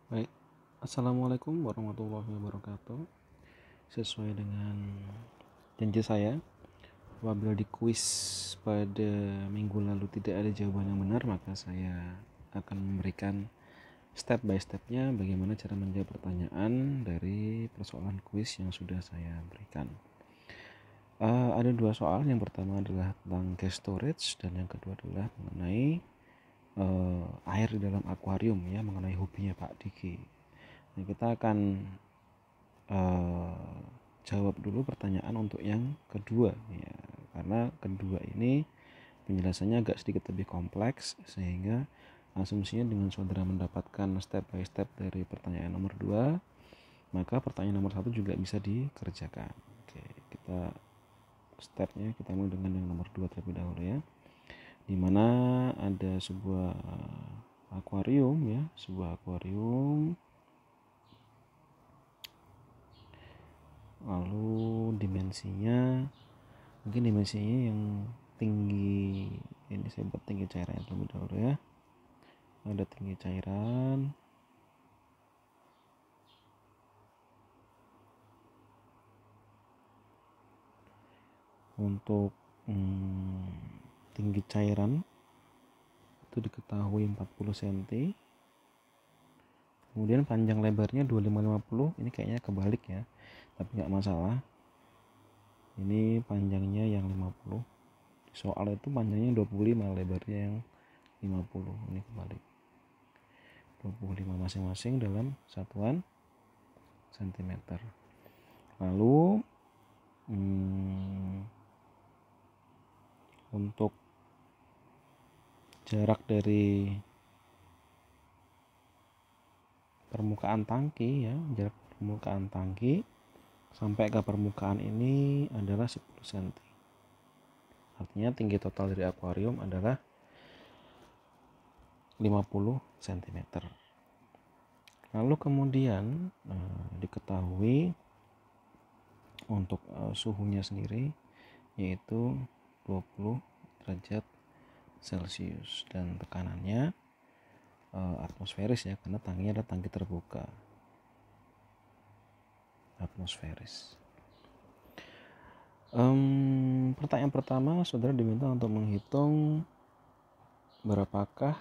Baik, Assalamualaikum warahmatullahi wabarakatuh. Sesuai dengan janji saya, apabila di kuis pada minggu lalu tidak ada jawaban yang benar, maka saya akan memberikan step by stepnya bagaimana cara menjawab pertanyaan dari persoalan kuis yang sudah saya berikan. Ada dua soal. Yang pertama adalah tentang gas storage dan yang kedua adalah mengenai air di dalam akuarium, ya, mengenai hobinya Pak Diki. Nah, kita akan jawab dulu pertanyaan untuk yang kedua, ya, karena kedua ini penjelasannya agak sedikit lebih kompleks, sehingga asumsinya dengan saudara mendapatkan step by step dari pertanyaan nomor 2, maka pertanyaan nomor 1 juga bisa dikerjakan. Oke, kita stepnya kita mulai dengan yang nomor 2 terlebih dahulu, ya, dimana ada sebuah akuarium, ya, sebuah akuarium. Lalu dimensinya yang tinggi, ini saya buat tinggi cairan terlebih dahulu, ya. Ada tinggi cairan, untuk tinggi cairan itu diketahui 40 cm, kemudian panjang lebarnya 2550. Ini kayaknya kebalik, ya, tapi nggak masalah, ini panjangnya yang 50. Soal itu panjangnya 25, lebarnya yang 50. Ini kebalik, 25 masing-masing dalam satuan cm. Lalu untuk jarak dari permukaan tangki, ya, jarak permukaan tangki sampai ke permukaan ini adalah 10 cm. Artinya tinggi total dari akuarium adalah 50 cm. Lalu kemudian diketahui untuk suhunya sendiri yaitu 20 derajat Celcius dan tekanannya atmosferis, ya, karena tangkinya adalah tangki terbuka, atmosferis. Pertanyaan pertama, saudara diminta untuk menghitung berapakah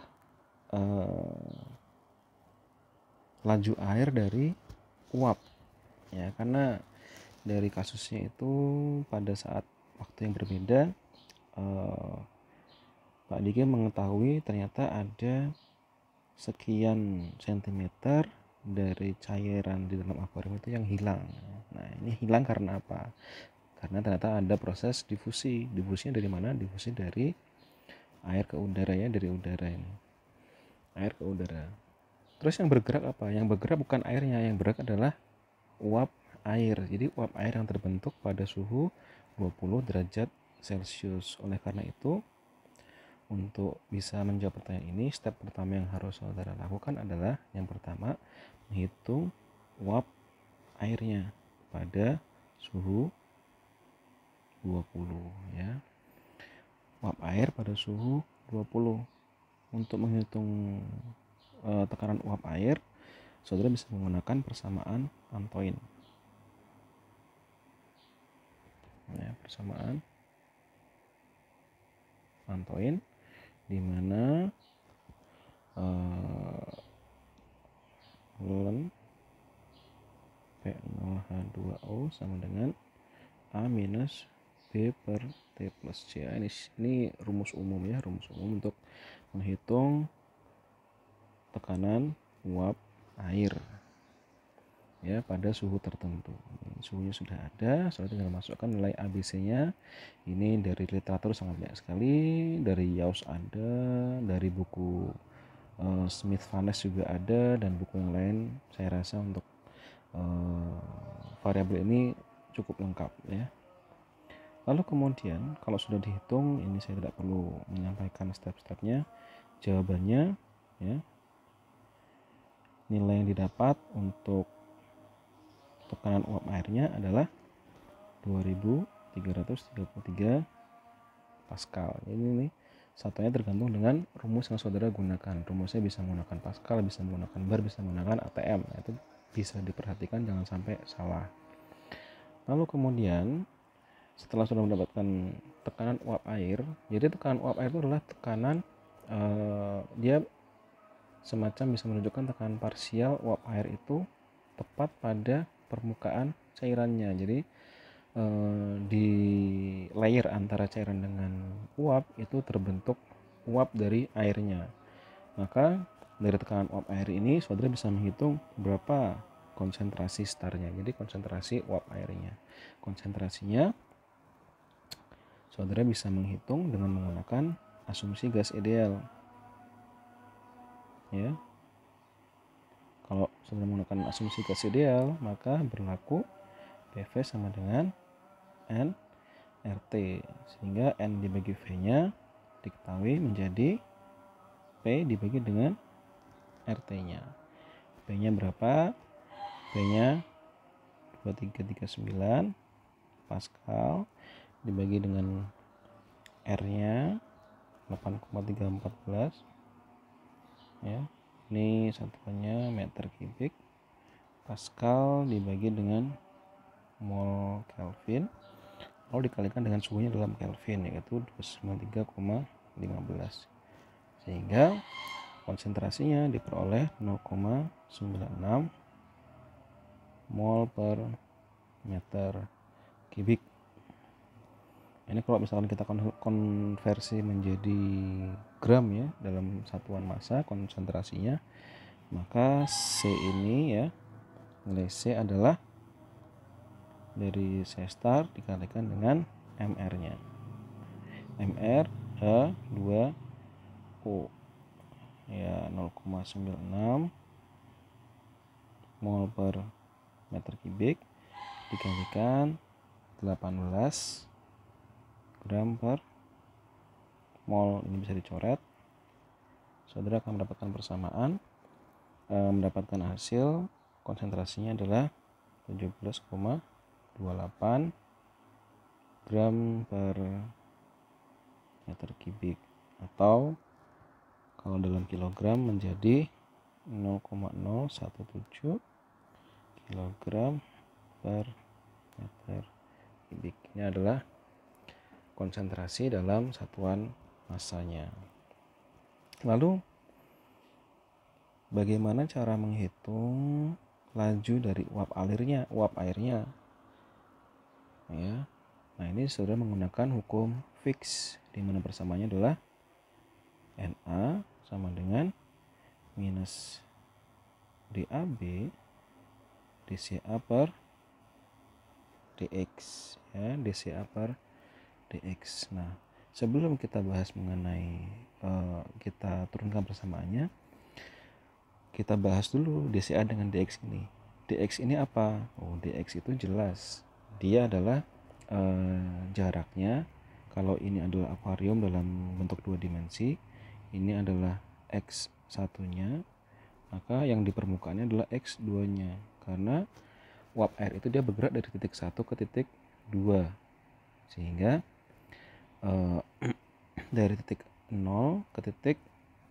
laju air dari uap, ya, karena dari kasusnya itu pada saat waktu yang berbeda Pak Diki mengetahui ternyata ada sekian sentimeter dari cairan di dalam akuarium itu yang hilang. Nah, ini hilang karena apa? Karena ternyata ada proses difusi. Difusinya dari mana? Difusi dari air ke udara, ya, dari udara ini. Air ke udara. Terus yang bergerak apa? Yang bergerak bukan airnya, yang bergerak adalah uap air. Jadi uap air yang terbentuk pada suhu 20 derajat Celcius. Oleh karena itu, untuk bisa menjawab pertanyaan ini, step pertama yang harus saudara lakukan adalah yang pertama, menghitung uap airnya pada suhu 20, ya. Uap air pada suhu 20. Untuk menghitung tekanan uap air, saudara bisa menggunakan persamaan Antoine, ya, persamaan Antoine, di mana ln P0H2O sama dengan A minus B per T plus C. Ini rumus umum, ya, rumus umum untuk menghitung tekanan uap air, ya, pada suhu tertentu. Suhunya sudah ada, saudara tinggal masukkan nilai ABC-nya. Ini dari literatur sangat banyak sekali, dari Yaws ada, dari buku Smith Vanes juga ada, dan buku yang lain. Saya rasa untuk variabel ini cukup lengkap, ya. Lalu kemudian kalau sudah dihitung, ini saya tidak perlu menyampaikan step-stepnya, jawabannya, ya, nilai yang didapat untuk tekanan uap airnya adalah 2333 Pascal. Ini nih satunya tergantung dengan rumus yang saudara gunakan. Rumusnya bisa menggunakan Pascal, bisa menggunakan bar, bisa menggunakan ATM. Nah, itu bisa diperhatikan jangan sampai salah. Lalu kemudian setelah sudah mendapatkan tekanan uap air, jadi tekanan uap air itu adalah tekanan dia semacam bisa menunjukkan tekanan parsial uap air itu tepat pada permukaan cairannya. Jadi di layer antara cairan dengan uap itu terbentuk uap dari airnya. Maka dari tekanan uap air ini saudara bisa menghitung berapa konsentrasi startnya. Jadi konsentrasi uap airnya. Konsentrasinya saudara bisa menghitung dengan menggunakan asumsi gas ideal. Ya. Kalau saudara menggunakan asumsi gas ideal, maka berlaku PV sama dengan N RT, sehingga N dibagi V-nya diketahui menjadi P dibagi dengan RT-nya. P-nya berapa? P-nya 2339 Pascal dibagi dengan R-nya 8,314 ya. Ini satuannya meter kubik. Pascal dibagi dengan mol Kelvin, lalu dikalikan dengan suhunya dalam Kelvin, yaitu 293,15, sehingga konsentrasinya diperoleh 0,96 mol per meter kubik. Ini kalau misalkan kita konversi menjadi gram ya dalam satuan massa konsentrasinya, maka C ini ya, nilai C adalah dari C star dikalikan dengan MR-nya. MR H2O ya 0,96 mol per meter kubik dikalikan 18 gram per mol. Ini bisa dicoret. Saudara akan mendapatkan persamaan, mendapatkan hasil konsentrasinya adalah 17,28 gram per meter kubik, atau kalau dalam kilogram menjadi 0,017 kilogram per meter kubik. Ini adalah konsentrasi dalam satuan massanya. Lalu bagaimana cara menghitung laju dari uap airnya ya. Nah, ini saudara menggunakan hukum Fick, di mana persamaannya adalah Na sama dengan minus DAB dCA per dx ya, dCA per dx. Nah, sebelum kita bahas mengenai kita turunkan persamaannya, kita bahas dulu dCA dengan dx ini. Dx ini apa? Oh, dx itu jelas dia adalah jaraknya. Kalau ini adalah akuarium dalam bentuk 2 dimensi, ini adalah X1-nya, maka yang di permukaannya adalah X2-nya, karena uap air itu dia bergerak dari titik 1 ke titik 2, sehingga dari titik 0 ke titik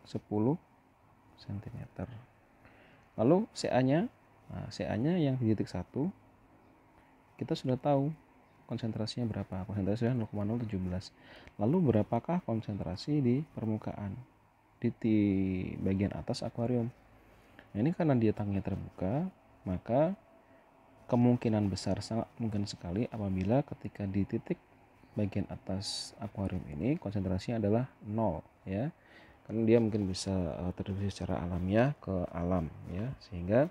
10 cm. Lalu CA-nya, nah, CA-nya yang di titik 1 kita sudah tahu konsentrasinya berapa. Konsentrasinya 0,017. Lalu berapakah konsentrasi di permukaan di bagian atas akuarium? Nah, ini karena dia tanknya terbuka, maka kemungkinan besar, sangat mungkin sekali apabila ketika di titik bagian atas akuarium ini konsentrasinya adalah 0 ya. Karena dia mungkin bisa terdistribusi secara alamiah ke alam ya, sehingga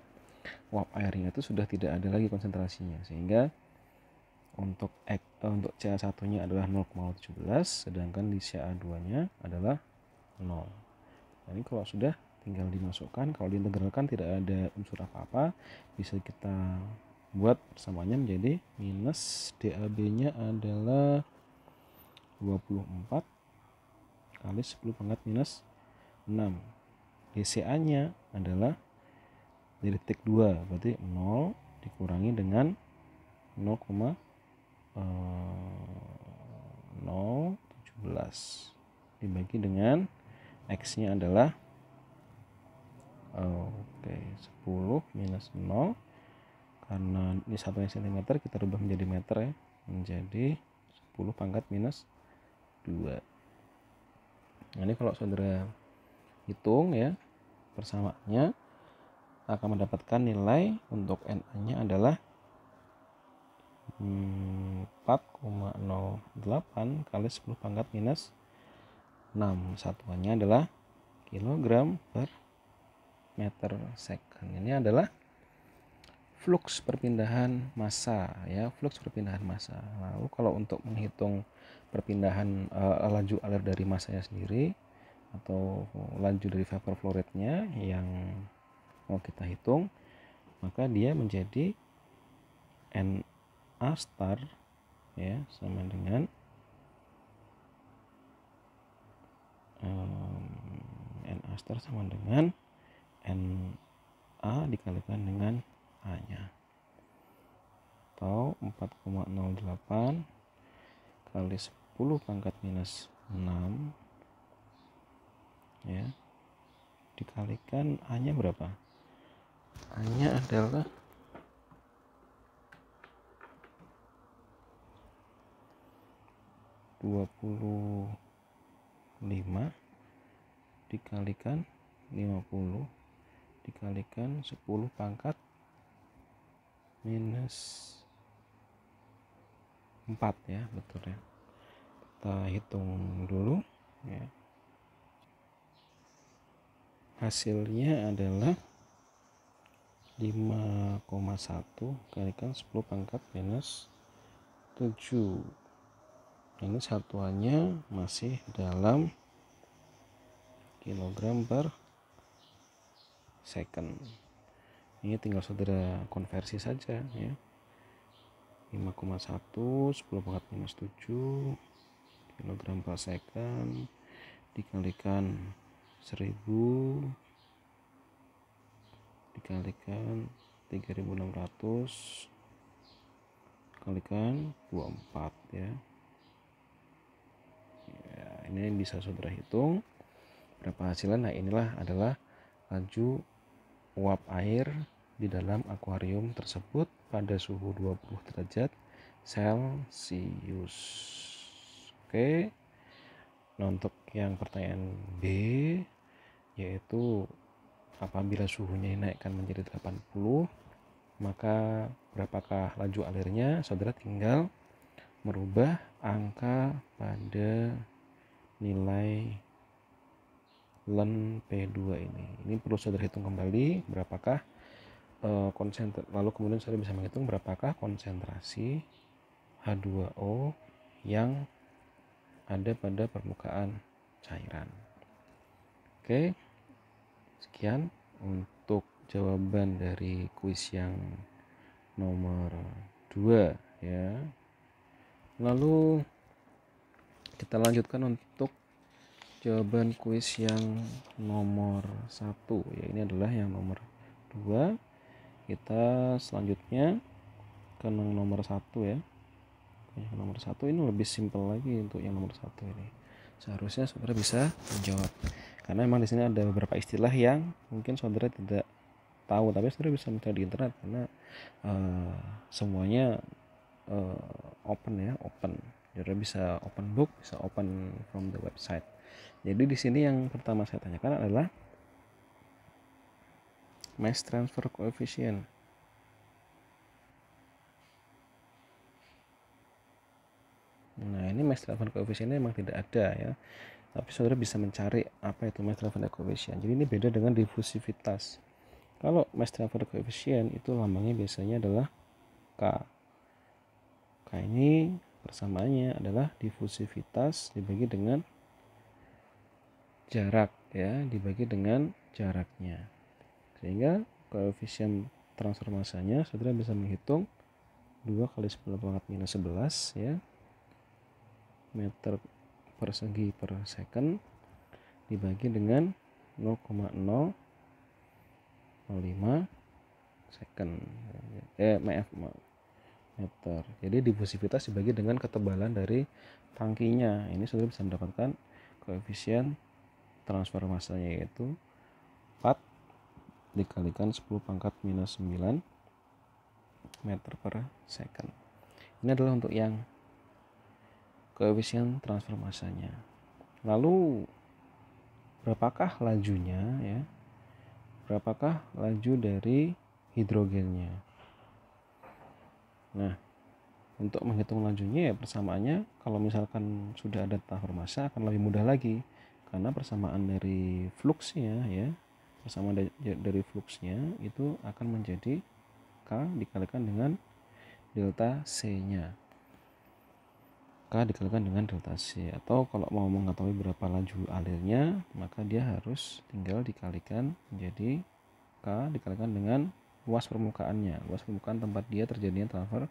uap airnya itu sudah tidak ada lagi konsentrasinya, sehingga untuk CA1-nya adalah 0,17, sedangkan di CA2-nya adalah 0. Nah, ini kalau sudah tinggal dimasukkan, kalau diintegralkan tidak ada unsur apa-apa, bisa kita buat persamaannya menjadi minus DAB-nya adalah 24 kali 10 pangkat minus 6. DCA-nya adalah dari titik 2, berarti 0 dikurangi dengan 0,017. dibagi dengan X nya adalah 10 minus 0, karena ini satunya cm kita rubah menjadi meter ya, menjadi 10 pangkat minus 2. Nah, ini kalau saudara hitung ya persamaannya akan mendapatkan nilai untuk NA nya adalah 4,08 kali 10 pangkat minus 6. Satuannya adalah kilogram per meter second. Ini adalah flux perpindahan massa ya, flux perpindahan massa. Lalu kalau untuk menghitung perpindahan laju alir dari massanya sendiri atau laju dari vapor flow rate-nya yang mau kita hitung, maka dia menjadi NA star ya sama dengan NA star sama dengan NA dikalikan dengan A nya, atau 4,08 kali 10 pangkat minus 6 ya dikalikan A nya berapa? A nya adalah 25 dikalikan 50 dikalikan 10 pangkat minus 4 ya, betul ya. Kita hitung dulu ya. Hasilnya adalah 5,1 kalikan 10 pangkat minus 7. Ini satuannya masih dalam kilogram per second. Ini tinggal saudara konversi saja ya. 5,1 10 pangkat minus 7 kilogram per second dikalikan 1000 dikalikan 3600 dikalikan 24 ya. Ini bisa saudara hitung berapa hasilnya. Nah, inilah adalah laju uap air di dalam akuarium tersebut pada suhu 20 derajat Celcius. Oke. Nah, untuk yang pertanyaan B, yaitu apabila suhunya dinaikkan menjadi 80, maka berapakah laju alirnya? Saudara tinggal merubah angka pada nilai len P2 ini. Ini perlu saudara hitung kembali berapakah lalu kemudian saudara bisa menghitung berapakah konsentrasi H2O yang ada pada permukaan cairan. Oke, sekian untuk jawaban dari kuis yang nomor 2 ya. Lalu kita lanjutkan untuk jawaban kuis yang nomor 1 ya. Ini adalah yang nomor 2. Kita selanjutnya ke nomor 1 ya. Yang nomor 1 ini lebih simpel lagi. Untuk yang nomor 1 ini seharusnya saudara bisa menjawab, karena memang di sini ada beberapa istilah yang mungkin saudara tidak tahu, tapi saudara bisa mencari di internet karena semuanya open ya, open. Saudara bisa open book, bisa open from the website. Jadi di sini yang pertama saya tanyakan adalah mass transfer coefficient. Nah, ini mass transfer coefficient memang tidak ada ya, tapi saudara bisa mencari apa itu mass transfer coefficient. Jadi ini beda dengan difusivitas. Kalau mass transfer coefficient itu lambangnya biasanya adalah K. K ini persamaannya adalah difusivitas dibagi dengan jarak ya, dibagi dengan jaraknya, sehingga koefisien transfer massanya saudara bisa menghitung 2 kali 10 pangkat minus 11 ya, meter persegi per second dibagi dengan 0,005 second meter. Jadi difusivitas dibagi dengan ketebalan dari tangkinya. Ini saudara bisa mendapatkan koefisien transfer masanya yaitu 4 dikalikan 10 pangkat minus 9 meter per second. Ini adalah untuk yang koefisien transfer masanya. Lalu berapakah lajunya ya? Berapakah laju dari hidrogennya? Nah, untuk menghitung lajunya ya persamaannya kalau misalkan sudah ada transfer massa akan lebih mudah lagi karena persamaan dari fluxnya ya, persamaan dari fluxnya itu akan menjadi K dikalikan dengan delta C-nya. K dikalikan dengan delta C, atau kalau mau mengetahui berapa laju alirnya maka dia harus tinggal dikalikan menjadi K dikalikan dengan luas permukaannya, luas permukaan tempat dia terjadinya transfer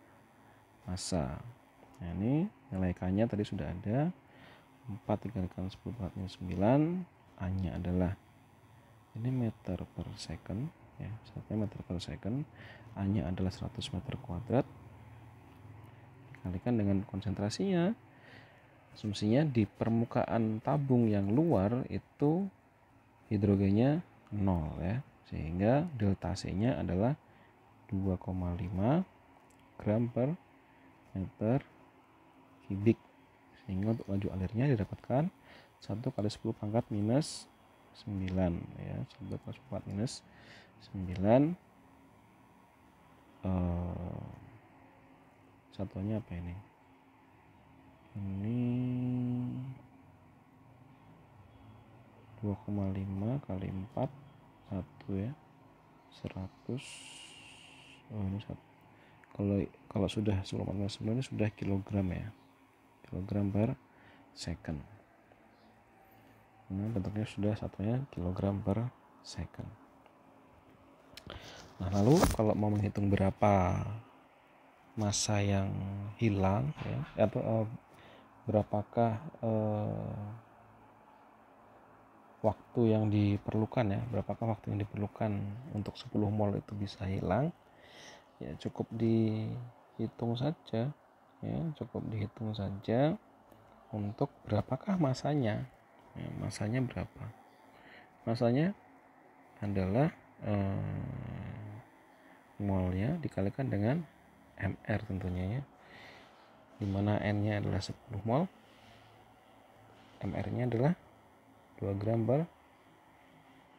massa. Nah ini nilai K-nya tadi sudah ada 4 dikalikan 10 minus 9, A-nya adalah ini meter per second ya, 1 meter per second, A-nya adalah 100 meter kuadrat dikalikan dengan konsentrasinya. Asumsinya di permukaan tabung yang luar itu hidrogennya 0 ya, sehingga delta C-nya adalah 2,5 gram per meter kubik, sehingga untuk laju alirnya didapatkan 1 kali 10 pangkat minus 9 ya, 1 kali 10 pangkat minus 9 satuannya apa ini? Ini 2,5 kali 4 1 ya, 100. Oh ini 1. Kalau sudah 10 minus 9 ini sudah kilogram ya, kilogram per second. Nah, bentuknya sudah satunya kilogram per second. Nah, lalu kalau mau menghitung berapa massa yang hilang ya, atau berapakah waktu yang diperlukan ya, berapakah waktu yang diperlukan untuk 10 mol itu bisa hilang, ya cukup dihitung saja ya, cukup dihitung saja untuk berapakah masanya ya, masanya berapa, masanya adalah molnya dikalikan dengan mR tentunya ya, dimana N-nya adalah 10 mol, mR-nya adalah 2 gram per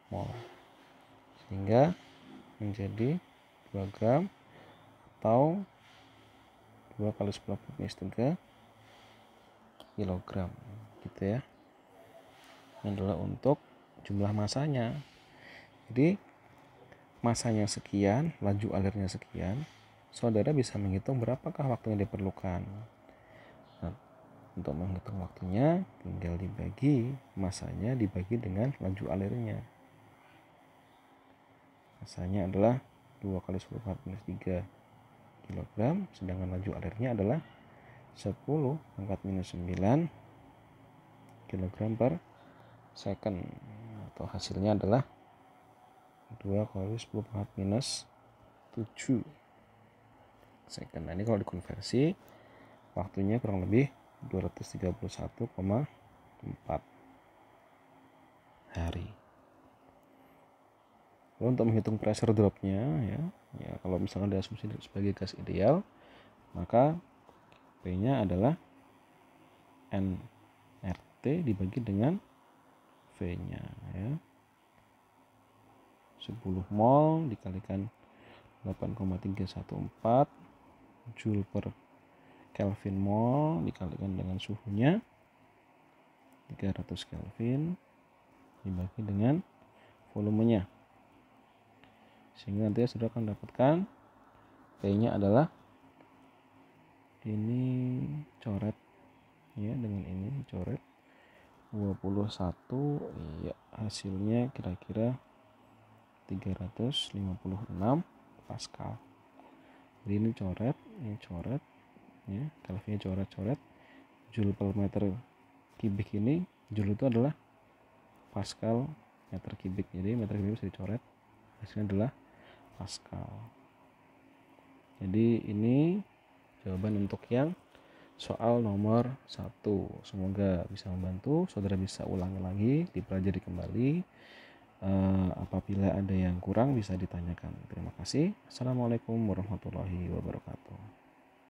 mol, sehingga menjadi 2 gram atau 2 kali 10 minus 3 kilogram gitu ya. Ini adalah untuk jumlah masanya. Jadi masanya sekian, laju alirnya sekian, saudara bisa menghitung berapakah waktu yang diperlukan. Nah, untuk menghitung waktunya tinggal dibagi, masanya dibagi dengan laju alirnya. Masanya adalah 2 kali 10 minus 3 kilogram, sedangkan laju alirnya adalah 10 pangkat minus 9 kilogram per second, atau hasilnya adalah 2 kali 10 pangkat minus 7 second. Nah, ini kalau dikonversi waktunya kurang lebih 231,4 hari. Lalu untuk menghitung pressure dropnya ya kalau misalnya ada asumsi sebagai gas ideal, maka P-nya adalah nRT dibagi dengan V-nya ya. 10 mol dikalikan 8,314 Joule per Kelvin mol dikalikan dengan suhunya 300 Kelvin dibagi dengan volumenya, sehingga nanti sudah akan dapatkan P-nya adalah ini coret ya, dengan ini coret 21 ya, hasilnya kira-kira 356 Pascal. Jadi ini coret ya, Kelvinnya coret, Joule per meter kubik, ini Joule itu adalah Pascal meter kubik, jadi meter kubik bisa dicoret, hasilnya adalah Pascal. Jadi ini jawaban untuk yang soal nomor 1. Semoga bisa membantu, saudara bisa ulangi lagi, dipelajari kembali. Apabila ada yang kurang bisa ditanyakan. Terima kasih. Assalamualaikum warahmatullahi wabarakatuh.